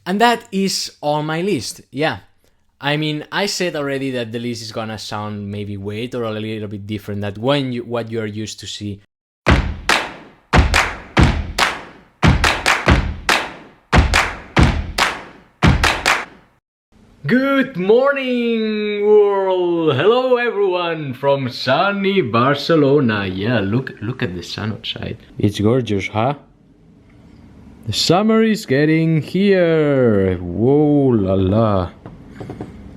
And that is on my list. Yeah. I mean, I said already that the list is gonna sound maybe weird or a little bit different than what you are used to see. Good morning, world! Hello, everyone from sunny Barcelona. Yeah, look at the sun outside. It's gorgeous, huh? The summer is getting here. Whoa, la la.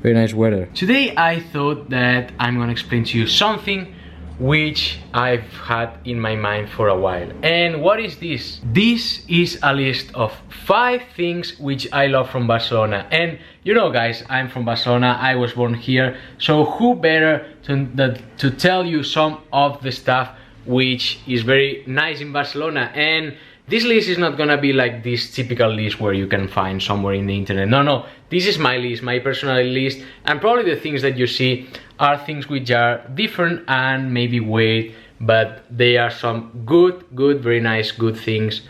Very nice weather. Today I thought that I'm gonna explain to you something which I've had in my mind for a while. And what is this? This is a list of 5 things which I love from Barcelona. And you know, guys, I'm from Barcelona, I was born here, so who better to tell you some of the stuff which is very nice in Barcelona. And this list is not gonna be like this typical list where you can find somewhere in the internet. No, this is my list, my personal list, and probably the things that you see are things which are different and maybe weird, but they are some good, very nice, good things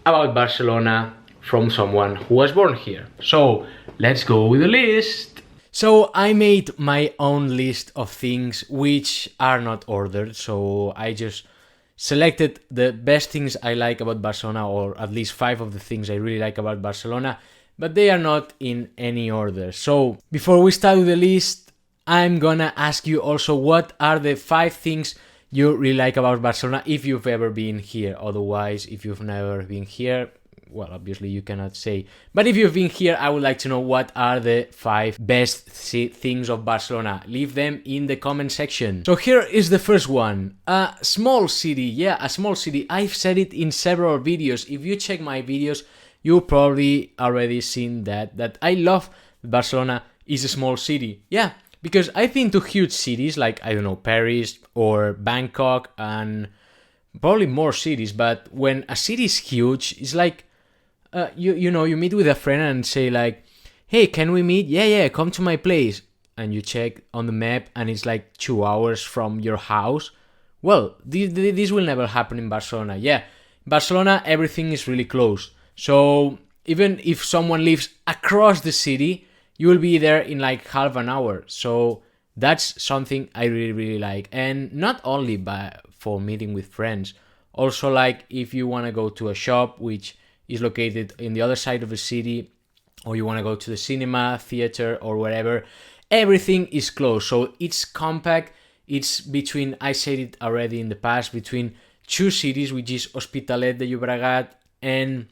about Barcelona from someone who was born here. So let's go with the list. So I made my own list of things which are not ordered, so I just selected the best things I like about Barcelona, or at least 5 of the things I really like about Barcelona, but they are not in any order. So before we start with the list, I'm gonna ask you also what are the 5 things you really like about Barcelona if you've ever been here. Otherwise, if you've never been here, well, obviously you cannot say. But if you've been here, I would like to know what are the 5 best things of Barcelona. Leave them in the comment section. So here is the first one. A small city. Yeah, a small city. I've said it in several videos. If you check my videos, you probably already seen that I love Barcelona is a small city. Yeah, because I've been to huge cities like, I don't know, Paris or Bangkok and probably more cities. But when a city is huge, it's like, you know, you meet with a friend and say like, hey, can we meet? Yeah, come to my place. And you check on the map and it's like 2 hours from your house. Well, this will never happen in Barcelona. Yeah, Barcelona, everything is really close. So even if someone lives across the city, you will be there in like half an hour. So that's something I really like. And not only for meeting with friends, also like if you want to go to a shop which is located in the other side of the city, or you want to go to the cinema, theater, or wherever, everything is close. So it's compact. It's between, I said it already in the past, between 2 cities, which is Hospitalet de Llobregat and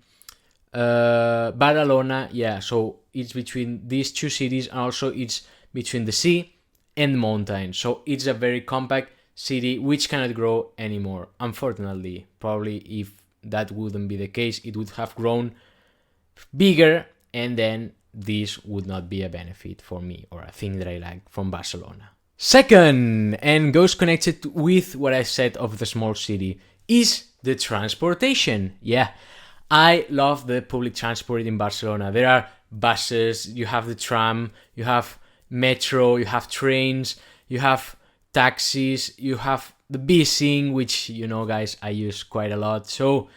Badalona. Yeah, so it's between these 2 cities, and also it's between the sea and the mountain. So it's a very compact city which cannot grow anymore, unfortunately. Probably if that wouldn't be the case, it would have grown bigger, and then this would not be a benefit for me or a thing that I like from Barcelona. Second, and goes connected with what I said of the small city, is the transportation. Yeah, I love the public transport in Barcelona. There are buses, you have the tram, you have metro, you have trains, you have taxis, you have the bising, which, you know, guys, I use quite a lot. So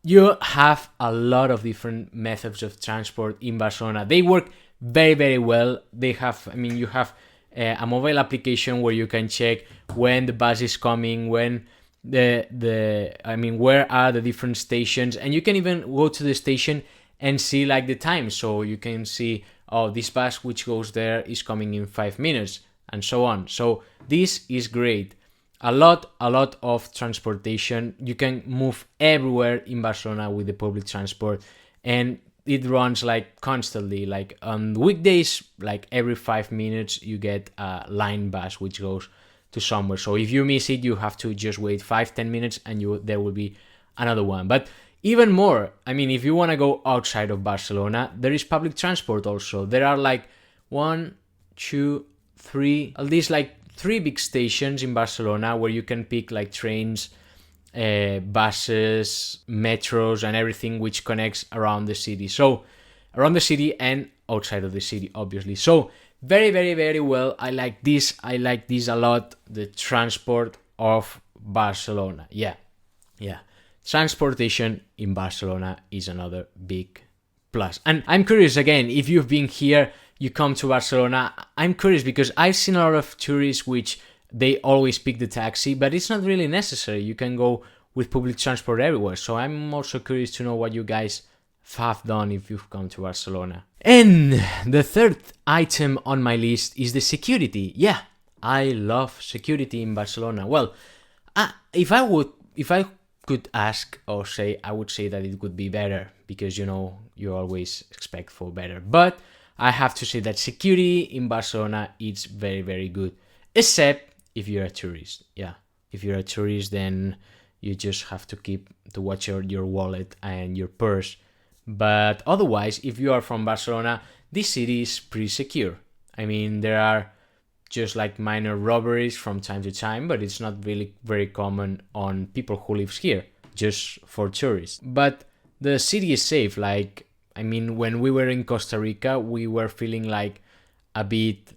you have a lot of different methods of transport in Barcelona. They work very well. They have, I mean, you have a mobile application where you can check when the bus is coming, when where are the different stations, and you can even go to the station and see like the time. So you can see, oh, this bus which goes there is coming in 5 minutes, and so on. So this is great. A lot of transportation. You can move everywhere in Barcelona with the public transport, and it runs like constantly. Like on weekdays, like every 5 minutes you get a line bus which goes to somewhere. So if you miss it, you have to just wait 5-10 minutes and there will be another one. But even more, I mean, if you want to go outside of Barcelona, there is public transport also. There are like 1, 2, 3, at least like 3 big stations in Barcelona where you can pick like trains, buses, metros, and everything which connects around the city. So around the city and outside of the city, obviously. So very well. I like this a lot. The transport of Barcelona. Yeah. Transportation in Barcelona is another big plus. And I'm curious again, if you've been here, you come to Barcelona, I'm curious because I've seen a lot of tourists which they always pick the taxi, but it's not really necessary. You can go with public transport everywhere. So I'm also curious to know what you guys have done if you've come to Barcelona. And the third item on my list is the security. Yeah, I love security in Barcelona. Well, if I could ask or say, I would say that it could be better because, you know, you always expect for better. But I have to say that security in Barcelona is very, very good, except if you're a tourist. Yeah, if you're a tourist, then you just have to watch your wallet and your purse. But otherwise, if you are from Barcelona, this city is pretty secure. I mean, there are just like minor robberies from time to time, but it's not really very common on people who live here, just for tourists. But the city is safe. Like, I mean, when we were in Costa Rica, we were feeling like a bit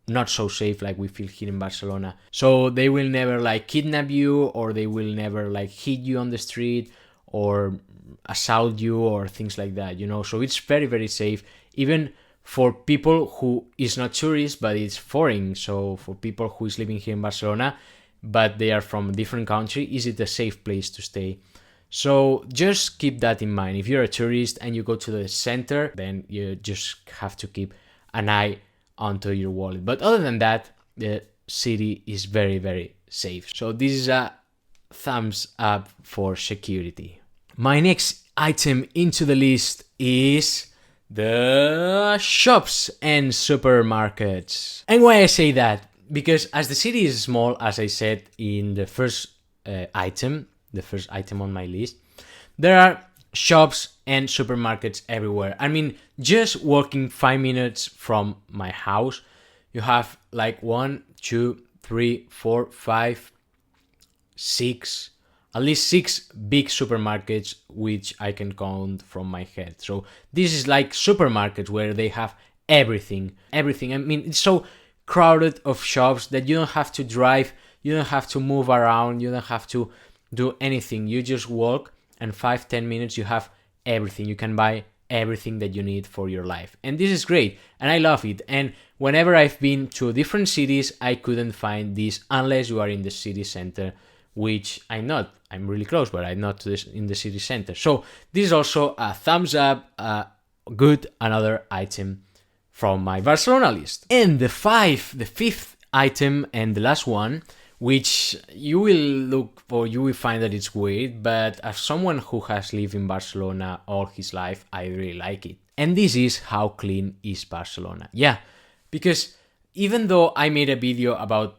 not so safe like we feel here in Barcelona. So they will never like kidnap you, or they will never like hit you on the street or assault you or things like that, you know. So it's very, very safe, even for people who is not tourists but it's foreign. So for people who is living here in Barcelona but they are from a different country, is it a safe place to stay? So just keep that in mind. If you're a tourist and you go to the center, then you just have to keep an eye onto your wallet. But other than that, the city is very, very safe. So this is a thumbs up for security. My next item into the list is the shops and supermarkets. And why I say that? Because as the city is small, as I said in the first item on my list, there are shops and supermarkets everywhere. I mean, just walking 5 minutes from my house, you have like 1, 2, 3, 4, 5, 6, at least 6 big supermarkets, which I can count from my head. So this is like supermarkets where they have everything. I mean, it's so crowded of shops that you don't have to drive, you don't have to move around, you don't have to do anything. You just walk and 5-10 minutes you have everything. You can buy everything that you need for your life. And this is great. And I love it. And whenever I've been to different cities, I couldn't find this unless you are in the city center, which I'm not. I'm really close, but I'm not in the city center. So this is also a thumbs up, good, another item from my Barcelona list. And the fifth item and the last one, which you will find that it's weird, but as someone who has lived in Barcelona all his life, I really like it. And this is how clean is Barcelona. Yeah, because even though I made a video about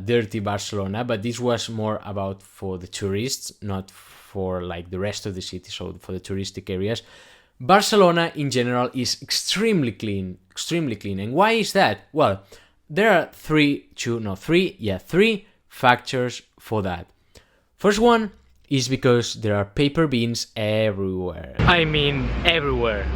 dirty Barcelona, but this was more about for the tourists, not for like the rest of the city, so for the touristic areas. Barcelona in general is extremely clean. And why is that? Well, there are three factors for that. First one is because there are paper bins everywhere. I mean, everywhere.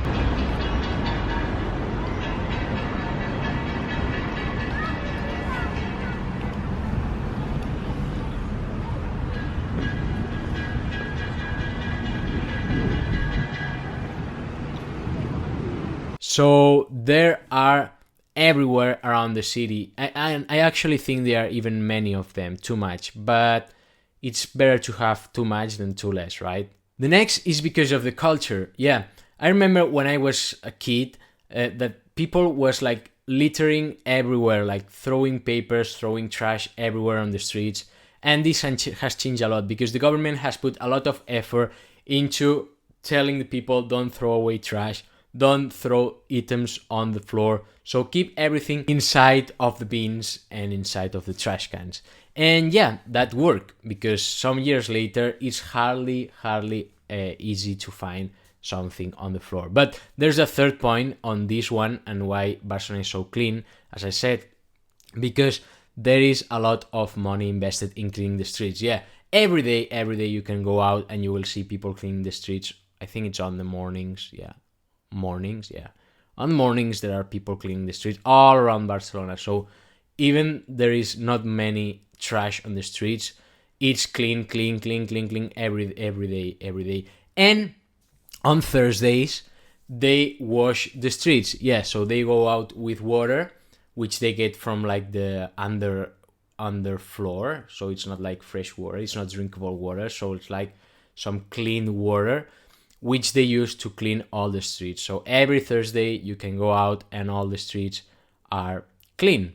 So there are everywhere around the city. I actually think there are even many of them, too much, but it's better to have too much than too less, right? The next is because of the culture. Yeah, I remember when I was a kid that people was like littering everywhere, like throwing papers, throwing trash everywhere on the streets. And this has changed a lot because the government has put a lot of effort into telling the people don't throw away trash, don't throw items on the floor. So keep everything inside of the bins and inside of the trash cans. And yeah, that worked because some years later, it's hardly easy to find something on the floor. But there's a third point on this one and why Barcelona is so clean, as I said, because there is a lot of money invested in cleaning the streets. Yeah, every day you can go out and you will see people cleaning the streets. I think it's on the mornings, yeah. On mornings there are people cleaning the streets all around Barcelona. So even there is not many trash on the streets, it's clean every day. And on Thursdays they wash the streets. Yeah, so they go out with water, which they get from like the under floor. So it's not like fresh water, it's not drinkable water. So it's like some clean water, which they use to clean all the streets. So every Thursday you can go out and all the streets are clean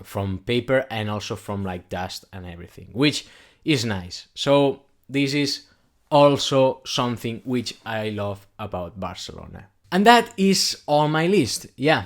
from paper and also from like dust and everything, which is nice. So this is also something which I love about Barcelona. And that is on my list. Yeah.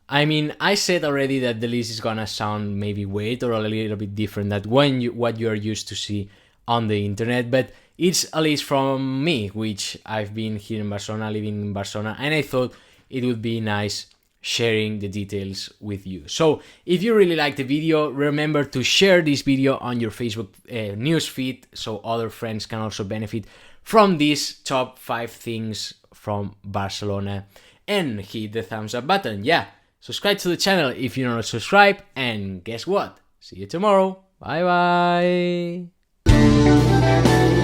I mean, I said already that the list is gonna sound maybe weird or a little bit different than what you are used to see on the internet, but it's a list from me, which I've been here in Barcelona, living in Barcelona, and I thought it would be nice sharing the details with you. So if you really like the video, remember to share this video on your Facebook news feed so other friends can also benefit from these top 5 things from Barcelona, and hit the thumbs up button. Yeah, subscribe to the channel if you're not subscribed, and guess what? See you tomorrow. Bye bye.